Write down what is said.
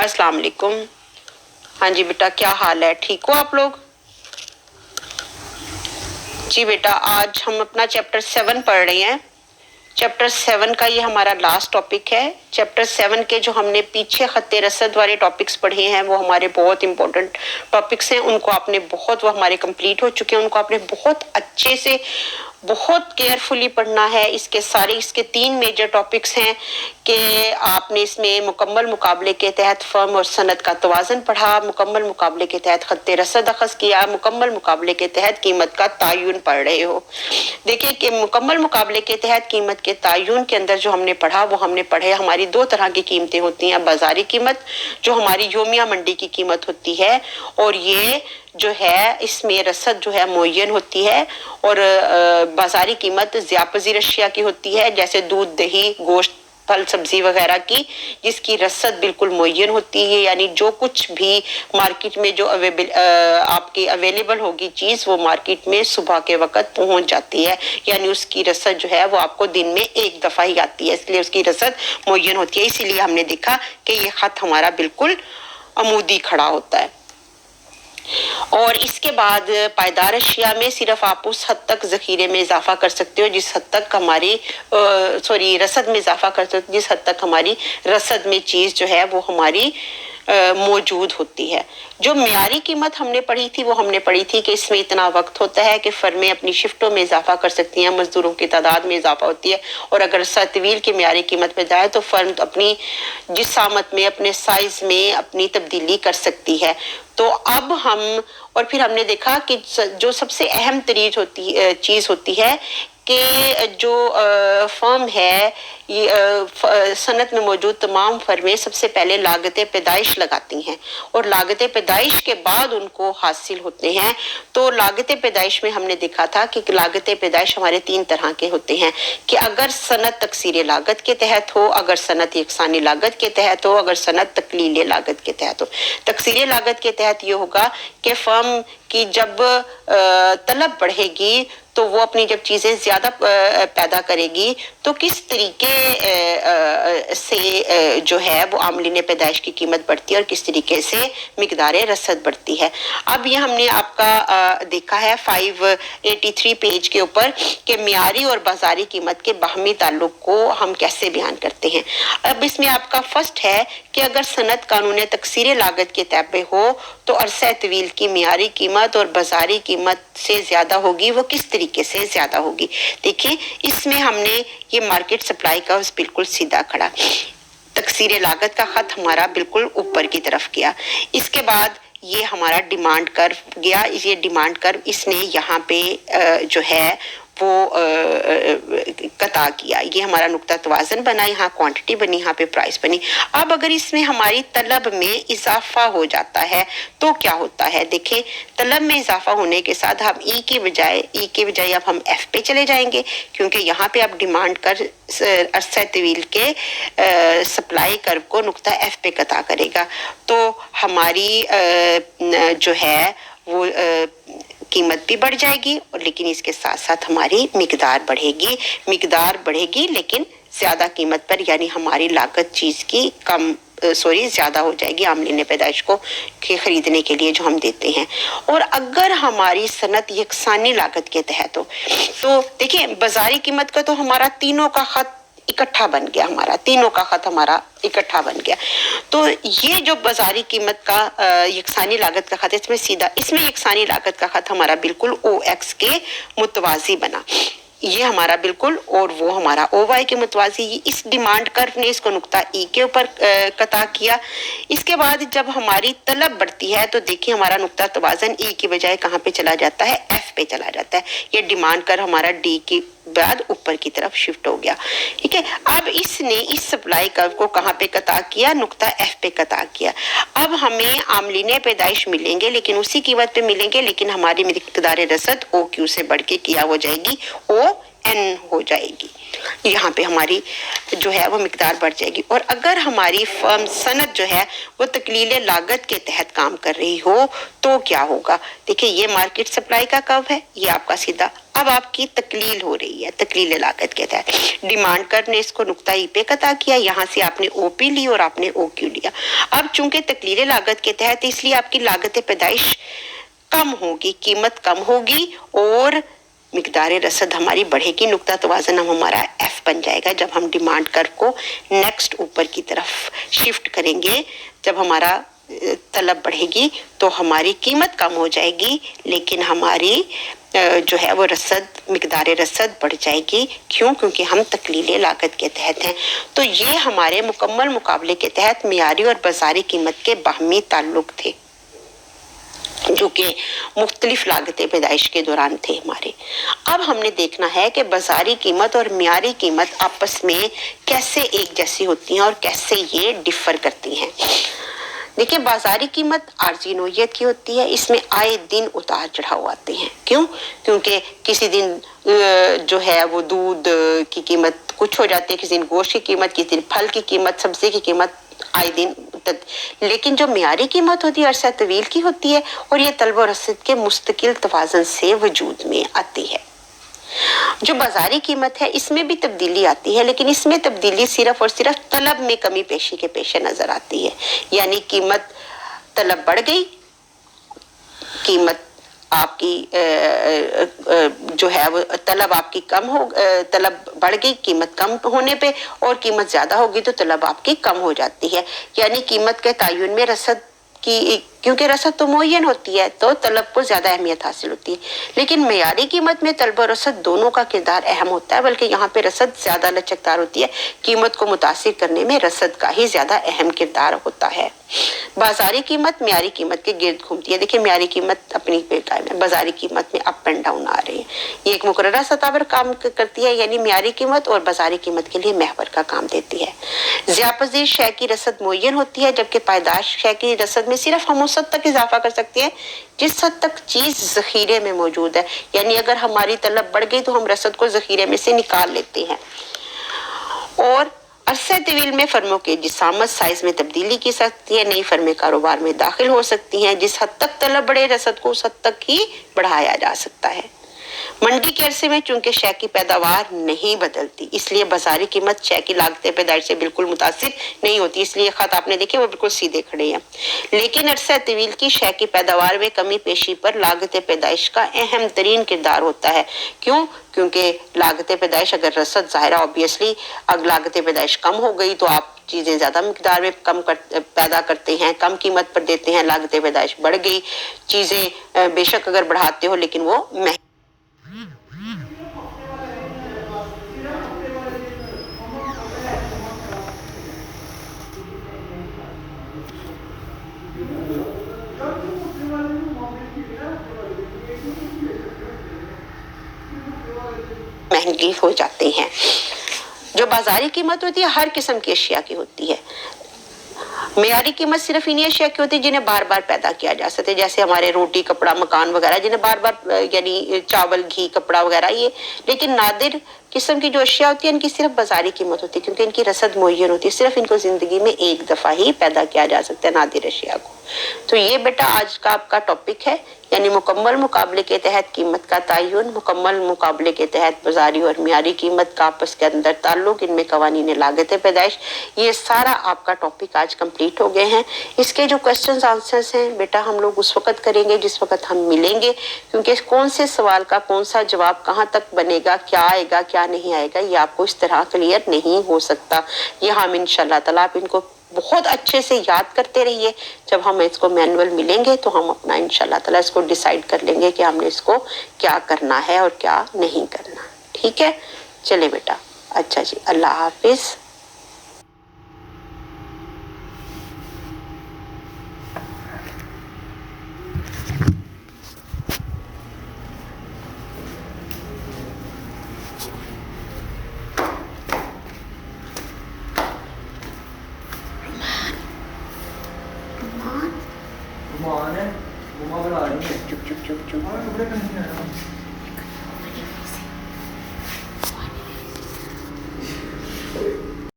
अस्सलाम वालेकुम। हाँ जी बेटा, क्या हाल है? ठीक हो आप लोग? जी बेटा, आज हम अपना चैप्टर 7 पढ़ रहे हैं। चैप्टर 7 का ये हमारा लास्ट टॉपिक है। चैप्टर 7 के जो हमने पीछे खत्ते रसद वाले टॉपिक्स पढ़े हैं वो हमारे बहुत इंपॉर्टेंट टॉपिक्स हैं। उनको आपने वो हमारे कंप्लीट हो चुके हैं। उनको आपने बहुत अच्छे से बहुत केयरफुली पढ़ना है। इसके 3 मेजर टॉपिक्स हैं कि आपने इसमें मुकम्मल मुकाबले के तहत फर्म और सनद का तवाज़न पढ़ा, मुकम्मल मुकाबले के तहत खत्ते रसद अखज़ किया, मुकम्मल मुकाबले के तहत कीमत का तायुन पढ़ रहे हो। देखिए कि मुकम्मल मुकाबले के तहत कीमत के तायुन के अंदर जो हमने पढ़ा वो हमने पढ़े हमारी 2 तरह की कीमतें होती हैं। बाजारी कीमत जो हमारी योमिया मंडी की कीमत होती है, और ये जो है इसमें रसद जो है मुअय्यन होती है, और बाजारी कीमत ज़ियापज़ीर अशिया की होती है, जैसे दूध, दही, गोश्त, फल, सब्जी वगैरह की, जिसकी रसद बिल्कुल मुअय्यन होती है। यानी जो कुछ भी मार्केट में जो आपकी अवेलेबल होगी चीज़, वो मार्केट में सुबह के वक्त पहुंच जाती है। यानी उसकी रसद जो है वो आपको दिन में एक दफ़ा ही आती है, इसलिए उसकी रसद मुअय्यन होती है। इसीलिए हमने देखा कि ये खत हमारा बिल्कुल अमूदी खड़ा होता है। और इसके बाद पायदार अशिया में सिर्फ आप उस हद तक ज़ख़ीरे में इजाफा कर सकते हो जिस हद तक हमारी रसद में इजाफा कर सकते हो जिस हद तक हमारी रसद में चीज़ जो है वो हमारी मौजूद होती है। जो मियारी कीमत हमने पढ़ी थी वो हमने पढ़ी थी कि इसमें इतना वक्त होता है कि फर्में अपनी शिफ्टों में इजाफा कर सकती हैं, मजदूरों की तादाद में इजाफा होती है, और अगर तवील की मियारी कीमत में जाए तो फर्म अपनी जिसामत में, अपने साइज में अपनी तब्दीली कर सकती है। तो अब हम और फिर हमने देखा कि जो सबसे अहम चीज़ होती है कि जो फर्म है ये सनत में मौजूद तमाम फर्में सबसे पहले लागत पैदाइश लगाती हैं, और लागत पैदाइश के बाद उनको हासिल होते हैं। तो लागत पैदाइश में हमने देखा था कि लागत पैदाइश हमारे 3 तरह के होते हैं कि अगर सनत तकसीर लागत के तहत हो, अगर सनत यकसानी लागत के तहत हो, अगर सनत तकलील लागत के तहत हो। तकसीर लागत के तहत ये होगा कि फर्म की जब तलब बढ़ेगी तो वो अपनी जब चीज़ें ज़्यादा पैदा करेगी तो किस तरीके से जो है वो आमलीन पैदाइश की कीमत बढ़ती है और किस तरीके से मिकदार रसद बढ़ती है। अब ये हमने आपका देखा है 583 पेज के ऊपर कि मियारी और बाजारी कीमत के बाहमी ताल्लुक को हम कैसे बयान करते हैं। अब इसमें आपका फर्स्ट है कि अगर सनद कानून तकसीर लागत के तहत हो तो अरसा तवील की मियारी कीमत और बाजारी कीमत से ज़्यादा होगी। वो किस तरीके से ज़्यादा होगी? देखिए इसमें हमने ये मार्केट सप्लाई का बिल्कुल सीधा खड़ा, तकसीर लागत का खत हमारा बिल्कुल ऊपर की तरफ गया। इसके बाद ये हमारा डिमांड कर्व गया। ये डिमांड कर्व इसने यहाँ पे जो है वो कता किया। ये हमारा नुक्ता तवाज़न बना, यहाँ क्वांटिटी बनी, यहाँ पे प्राइस बनी। अब अगर इसमें हमारी तलब में इजाफा हो जाता है तो क्या होता है? देखें, तलब में इजाफा होने के साथ हम ई के बजाय अब हम एफ पे चले जाएंगे, क्योंकि यहाँ पे आप डिमांड कर अरसा तवील के सप्लाई कर्व को नुक्ता एफ पे कता करेगा। तो हमारी जो है वो कीमत भी बढ़ जाएगी, और लेकिन इसके साथ साथ हमारी मिकदार बढ़ेगी लेकिन ज़्यादा कीमत पर, यानी हमारी लागत चीज़ की ज़्यादा हो जाएगी आमलीन पैदाइश को खरीदने के लिए जो हम देते हैं। और अगर हमारी सनत यकसानी लागत के तहत हो तो देखिए बाजारी कीमत का तो हमारा तीनों का खत इकट्ठा बन गया, तो ये जो बाजारी कीमत का यकसानी लागत का खत इसमें यकसानी लागत का खत हमारा बिल्कुल OX के मुतवाजी बना। ये हमारा बिल्कुल, और वो हमारा OY के मुतवाजी। इस डिमांड कर्व ने इसको नुक्ता ई के ऊपर कता किया। इसके बाद जब हमारी तलब बढ़ती है तो देखिए हमारा नुक्ता तवाज़न ई की बजाय कहाँ पे चला जाता है? एफ पे चला जाता है। ये डिमांड कर्व हमारा डी की बाद ऊपर की तरफ शिफ्ट हो गया। ठीक है, अब इसने इस सप्लाई कर्व को कहाँ पे कता किया? नुक्ता एफ पे कता किया। अब हमें आमलीन पैदाइश मिलेंगे लेकिन उसी कीमत पे मिलेंगे, लेकिन हमारी मिकदार रसद OQ से बढ़ के क्या हो जाएगी? ON हो जाएगी। यहाँ पे हमारी जो है वो मिकदार बढ़ जाएगी। और अगर हमारी फर्म सनद जो है वो तकलील लागत के तहत काम कर रही हो तो क्या होगा? देखिए ये मार्केट सप्लाई का कर्व है, ये आपका सीधा अब आपकी तकलील हो रही है, तकलील लागत के तहत डिमांड कर ने इसको नुक्ता ई पे कता किया, यहाँ से आपने ओ पी ली और आपने ओ क्यू लिया। अब चूंकि तकलील लागत के तहत इसलिए आपकी लागत पैदाइश कम होगी, कीमत कम होगी और मिकदार रसद हमारी बढ़ेगी। नुक्ता तवाज़न हम हमारा एफ बन जाएगा जब हम डिमांड कर को नेक्स्ट ऊपर की तरफ शिफ्ट करेंगे। जब हमारा तलब बढ़ेगी तो हमारी कीमत कम हो जाएगी, लेकिन हमारी जो है वो रसद, मिकदार रसद बढ़ जाएगी। क्यों? क्योंकि हम तकलील लागत के तहत हैं। तो ये हमारे मुकम्मल मुकाबले के तहत मियारी और बाजारी कीमत के बाहमी ताल्लुक थे जो कि मुख्तलिफ लागतें पैदाइश के दौरान थे हमारे। अब हमने देखना है कि बाजारी कीमत और मियारी कीमत आपस में कैसे एक जैसी होती हैं और कैसे ये डिफर करती हैं। देखिए, बाजारी कीमत आर्जी नोयत की होती है, इसमें आए दिन उतार चढ़ाव आते हैं। क्यों? क्योंकि किसी दिन जो है वो दूध की कीमत कुछ हो जाती है, किसी दिन गोश्त की कीमत, किसी दिन फल की कीमत, सब्जी की कीमत आए दिन लेकिन जो मियारी कीमत होती है अरसा तवील की होती है और ये तलब और रसद के मुस्तकिल तवाज़न से वजूद में आती है। जो बाजारी कीमत है इसमें भी तब्दीली आती है, लेकिन इसमें तब्दीली सिर्फ और सिर्फ तलब में कमी पेशी के पेश नजर आती है। यानी कीमत तलब बढ़ गई, कीमत आपकी जो है वो तलब आपकी कम हो, तलब बढ़ गई कीमत कम होने पे, और कीमत ज्यादा होगी तो तलब आपकी कम हो जाती है। यानी कीमत के तायुन में रसद की, क्योंकि रसद तो मुअय्यन होती है तो तलब को ज्यादा अहमियत हासिल होती है, लेकिन मेयारी कीमत में तलब और रसद दोनों का किरदार अहम होता है, बल्कि यहाँ पे रसद ज्यादा लचकदार होती है। कीमत को मुतासिर करने में रसद का ही ज्यादा अहम किरदार होता है। बाजारी कीमत मियारी कीमत के गिर्द घूमती है। देखिए, मियारी कीमत अपनी बेकायम है, बाजारी कीमत में अप एंड डाउन आ रही है। ये एक मुकर्ररा सतह पर काम करती है, यानी मियारी कीमत और बाजारी कीमत के लिए महवर का काम देती है। ज़ियापज़ीर शय की रसद मुअय्यन होती है, जबकि पायदाश शय की रसद में सिर्फ हम उस हद तक इजाफा कर सकते हैं जिस हद तक चीज जखीरे में मौजूद है। यानी अगर हमारी तलब बढ़ गई तो हम रसद को जखीरे में से निकाल लेते हैं। और अरसे तवील में फर्मों के जिसामत साइज में तब्दीली की सकती है, नई फर्में कारोबार में दाखिल हो सकती हैं। जिस हद तक तलब बढ़े रसद को उस हद तक ही बढ़ाया जा सकता है। मंडी के अरसे में चूंकि शय की पैदावार नहीं बदलती, इसलिए बाजारी कीमत शय की लागतें पैदाइश से बिल्कुल मुतासिर नहीं होती। इसलिए खत आपने देखे वो बिल्कुल सीधे खड़े हैं। लेकिन अरसा तवील की शय की पैदावार में कमी पेशी पर लागतें पैदाइश का अहम तरीन किरदार होता है। क्यों? क्योंकि लागतें पैदाइश, अगर रसद जाहिर ऑब्वियसली अगर लागतें पैदाइश कम हो गई तो आप चीजें ज्यादा मिकदार में पैदा करते हैं, कम कीमत पर देते हैं। लागतें पैदाइश बढ़ गई, चीजें बेशक अगर बढ़ाते हो लेकिन वो महंगी हो जाते हैं। जो बाजारी कीमत होती है हर किस्म की अशिया की होती है। मेयारी कीमत सिर्फ इन्हीं अशिया की होती है जिन्हें बार बार पैदा किया जा सकता है, जैसे हमारे रोटी, कपड़ा, मकान वगैरह, जिन्हें बार बार यानी चावल, घी, कपड़ा वगैरह ये। लेकिन नादिर किस्म की जो अशिया होती है इनकी सिर्फ बाजारी कीमत होती है, क्योंकि इनकी रसद मुअय्यन होती है। सिर्फ इनको जिंदगी में एक दफा ही पैदा किया जा सकता है नादिर अशिया को। तो ये बेटा आज का आपका टॉपिक है, यानी मुकम्मल मुकाबले के तहत कीमत का तायुन, मुकम्मल मुकाबले के तहत बाजारी और मियारी कीमत का आपस के अंदर ताल्लुक, इनमें कवानीन लागत पैदाइश। ये सारा आपका टॉपिक आज कंप्लीट हो गए हैं। इसके जो क्वेश्चंस आंसर्स हैं बेटा हम लोग उस वक्त करेंगे जिस वक्त हम मिलेंगे, क्योंकि कौन से सवाल का कौन सा जवाब कहाँ तक बनेगा, क्या आएगा क्या नहीं आएगा, ये आपको इस तरह क्लियर नहीं हो सकता। ये हम इंशाल्लाह ताला आप इनको बहुत अच्छे से याद करते रहिए। जब हम इसको मैनुअल मिलेंगे तो हम अपना इंशाल्लाह ताला इसको डिसाइड कर लेंगे कि हमने इसको क्या करना है और क्या नहीं करना। ठीक है, चले बेटा। अच्छा जी, अल्लाह हाफिज। घुमा बना रही है। चुप चुप चुप चुप। कपड़े